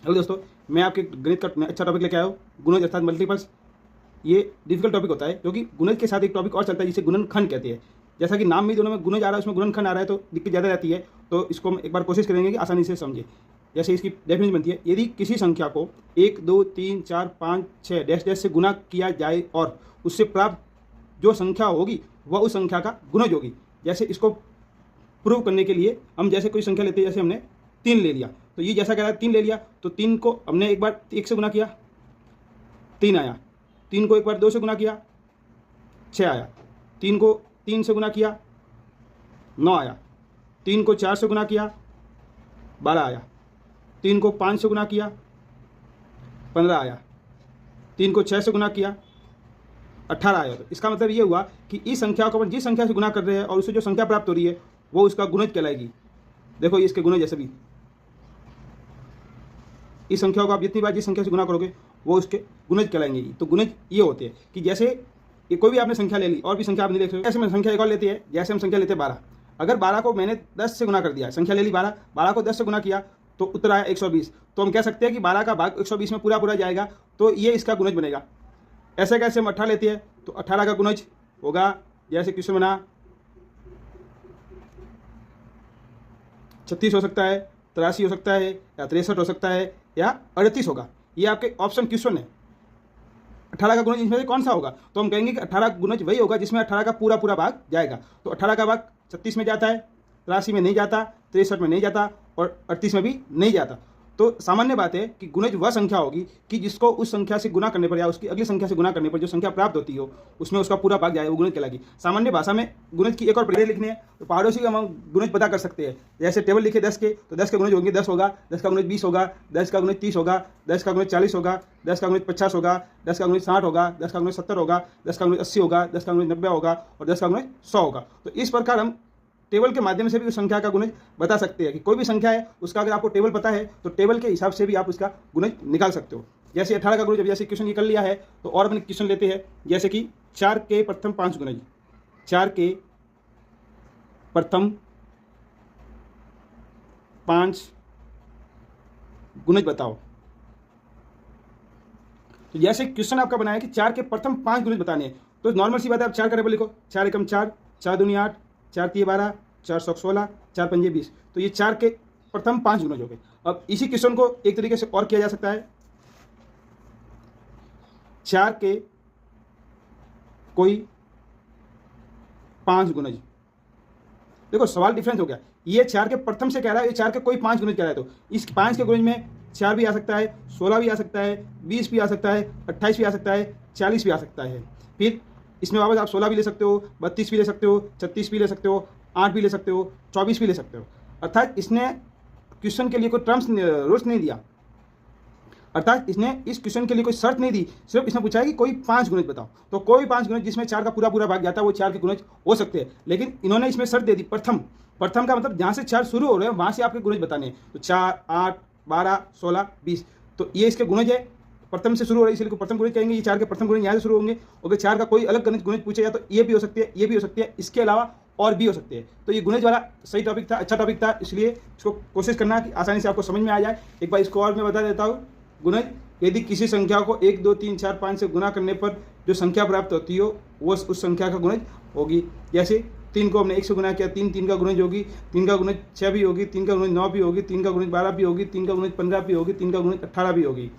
Hello दोस्तों, मैं आपके गणित का अच्छा टॉपिक लेके आया हूँ, गुणज अर्थात मल्टीपल्स। ये डिफिकल्ट टॉपिक होता है क्योंकि गुणज के साथ एक टॉपिक और चलता है जिसे गुणनखंड कहते हैं। जैसा कि नाम में दोनों में गुणज आ रहा है, उसमें गुणनखंड आ रहा है, तो दिक्कत ज़्यादा रहती है। तो इसको हम एक बार कोशिश करेंगे कि आसानी से समझे। जैसे इसकी डेफिनेशन बनती है, यदि किसी संख्या को 1 2 3 4 5 6 डैश डैश से गुना किया जाए और उससे प्राप्त जो संख्या होगी वह उस संख्या का गुणज होगी। जैसे इसको प्रूव करने के लिए हम जैसे कोई संख्या लेते हैं, जैसे हमने 3 ले लिया, तो ये जैसा कह रहा है 3 ले लिया, तो 3 को हमने एक बार 1 से गुना किया, 3 आया। 3 को एक बार 2 से गुना किया, 6 आया। 3 को 3 से गुना किया, 9 आया। 3 को 4 से गुना किया, 12 आया। 3 को 5 से गुना किया, 15 आया। 3 को 6 से गुना किया, 18 आया। तो इसका मतलब ये हुआ कि इस संख्या को अपन जिस संख्या से गुना कर रहे हैं और उससे जो संख्या प्राप्त हो रही है वो उसका गुणज कहलाएगी। देखो ये इसके गुणज जैसे भी, इस संख्या को आप जितनी बार जिस संख्या से गुना करोगे वो उसके गुणज कहलाएंगे। तो गुणज ये होते हैं कि जैसे ये कोई भी आपने संख्या ले ली और भी संख्या आप नहीं देख सकते, ऐसे में संख्या एक और लेती है। जैसे हम संख्या लेते हैं 12, अगर 12 को मैंने 10 से गुना कर दिया, संख्या ले ली 12, 12 को 10 से गुना किया तो उत्तर आया 120। तो हम कह सकते हैं कि 12 का भाग 120 में पूरा पूरा जाएगा, तो ये इसका गुणज बनेगा। ऐसे कैसे हम 18 लेते हैं, तो 18 का गुणज होगा, जैसे क्वेश्चन बना 36 हो सकता है, 83 हो सकता है, या 63 हो सकता है, या 38 होगा। ये आपके ऑप्शन क्वेश्चन है। 18 का गुणज इसमें से कौन सा होगा, तो हम कहेंगे कि 18 गुणज वही होगा जिसमें 18 का पूरा पूरा भाग जाएगा। तो 18 का भाग 36 में जाता है, 83 में नहीं जाता, 63 में नहीं जाता और 38 में भी नहीं जाता। तो सामान्य बात है कि गुणज वह संख्या होगी कि जिसको उस संख्या से गुना करने पर या उसकी अगली संख्या से गुना करने पर जो संख्या प्राप्त होती हो उसमें उसका पूरा भाग जाए, वो गुणज कहलाएगी। सामान्य भाषा में गुणज की एक और प्रक्रिया लिखनी है, तो पहाड़ों से हम गुणज पता कर सकते हैं। जैसे टेबल लिखे 10 के, तो 10 के गुणज होंगे 10 होगा, 10 का गुणज 20 होगा, 10 का गुणज 30 होगा, 10 का गुणज 40 होगा, 10 का गुणज 50 होगा, 10 का गुणज 60 होगा, 10 का गुणज 70 होगा, 10 का गुणज 80 होगा, 10 का गुणज 90 होगा और 10 का गुणज 100 होगा। तो इस प्रकार हम टेबल के माध्यम से भी उस संख्या का गुणज बता सकते हैं कि कोई भी संख्या है उसका अगर आपको टेबल पता है तो टेबल के हिसाब से भी आप उसका गुणज निकाल सकते हो। जैसे 18 का गुणज, जब जैसे क्वेश्चन निकल लिया है तो और अपने क्वेश्चन लेते हैं। जैसे कि 4 के प्रथम 5 गुणज, 4 के प्रथम 5 गुणज बताओ। तो जैसे क्वेश्चन आपका बनाया कि 4 के प्रथम 5 गुणज बताने हैं, तो नॉर्मल सी बात है, आप 4 का टेबल लिखो, 4 एकम 4, 4 दूनी 8, 4 तीय 12, 4 सौ 16, 4 पंजे 20। तो ये 4 के प्रथम 5 गुणज हो गए। अब इसी क्वेश्चन को एक तरीके से और किया जा सकता है, 4 के कोई 5 गुणज। देखो सवाल डिफरेंस हो गया, ये 4 के प्रथम से कह रहा है, ये 4 के कोई 5 गुणज कह रहा है। तो इस 5 के गुणज में 4 भी आ सकता है, 16 भी आ सकता है, 20 भी आ सकता है, 28 भी आ सकता है, 40 भी आ सकता है। फिर इसमें वापस आप 16 भी ले सकते हो, 32 भी ले सकते हो, 36 भी ले सकते हो, 8 भी ले सकते हो, 24 भी ले सकते हो। अर्थात इसने क्वेश्चन के लिए कोई टर्म्स रूल्स नहीं दिया, अर्थात इसने इस क्वेश्चन के लिए कोई शर्त नहीं दी, सिर्फ इसने पूछा है कि कोई 5 गुणज बताओ। तो कोई 5 गुणज जिसमें 4 का पूरा पूरा भाग जाता है वो 4 के गुणज हो सकते हैं। लेकिन इन्होंने इसमें शर्त दे दी प्रथम। प्रथम का मतलब जहाँ से 4 शुरू हो रहे हैं वहाँ से आपके गुणज बताने हैं। तो 4, 8, 12, 16, 20, तो ये इसके गुणज है, प्रथम से शुरू हो रही है, इसलिए प्रथम गुणज कहेंगे। ये 4 के प्रथम गुणज यहाँ से शुरू होंगे। अगर 4 का कोई अलग गुणज पूछे तो ये भी हो सकती है, ये भी हो सकती है, इसके अलावा और भी हो सकते हैं। तो ये गुणज वाला सही टॉपिक था, अच्छा टॉपिक था, इसलिए इसको कोशिश करना कि आसानी से आपको समझ में आ जाए। एक बार इसको और मैं बता देता हूँ। गुणज, यदि किसी संख्या को 1 2 3 4 5 से गुना करने पर जो संख्या प्राप्त होती हो वो उस संख्या का गुणज होगी। जैसे 3 को हमने 1 से गुना किया, 3 का गुणज होगी, 3 का गुणज 6 भी होगी, 3 का गुणज 9 भी होगी, 3 का गुणज 12 भी होगी, 3 का गुणज 15 भी होगी, 3 का गुणज 18 भी होगी।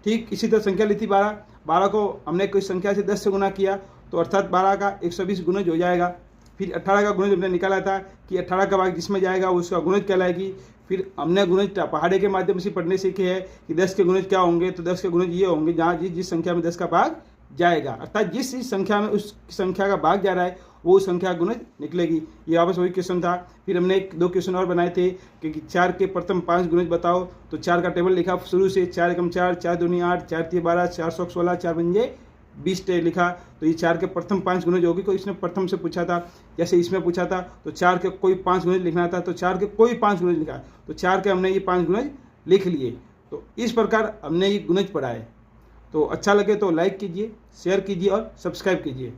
ठीक इसी तरह संख्या ली थी 12, 12 को हमने कोई संख्या से 10 से गुना किया तो अर्थात 12 का 120 गुणज हो जाएगा। फिर 18 का गुणज हमने निकाला था कि 18 का भाग जिसमें जाएगा उसका गुणज कहलाएगी। फिर हमने गुणज पहाड़े के माध्यम से पढ़ने सीखे हैं कि 10 के गुणज क्या होंगे, तो 10 के गुणज ये होंगे जहाँ जिस संख्या में 10 का भाग जाएगा, अर्थात जिस संख्या में उस संख्या का भाग जा रहा है वो संख्या गुणज निकलेगी। ये वापस वही क्वेश्चन था। फिर हमने 2 क्वेश्चन और बनाए थे कि 4 के प्रथम 5 गुणज बताओ। तो 4 का टेबल लिखा शुरू से, 4 एकम 4, 4 दूनी 8, 4 तीय 12, 4 सौ 16, 4 पंजे 20 लिखा। तो ये 4 के प्रथम 5 गुणज होगी। तो इसने प्रथम से पूछा था, जैसे इसमें पूछा था तो 4 के कोई 5 गुणज लिखना था, तो 4 के कोई 5 गुणज लिखा, तो 4 के हमने ये 5 गुणज लिख लिए। तो इस प्रकार हमने ये गुणज पढ़ा है। तो अच्छा लगे तो लाइक कीजिए, शेयर कीजिए और सब्सक्राइब कीजिए।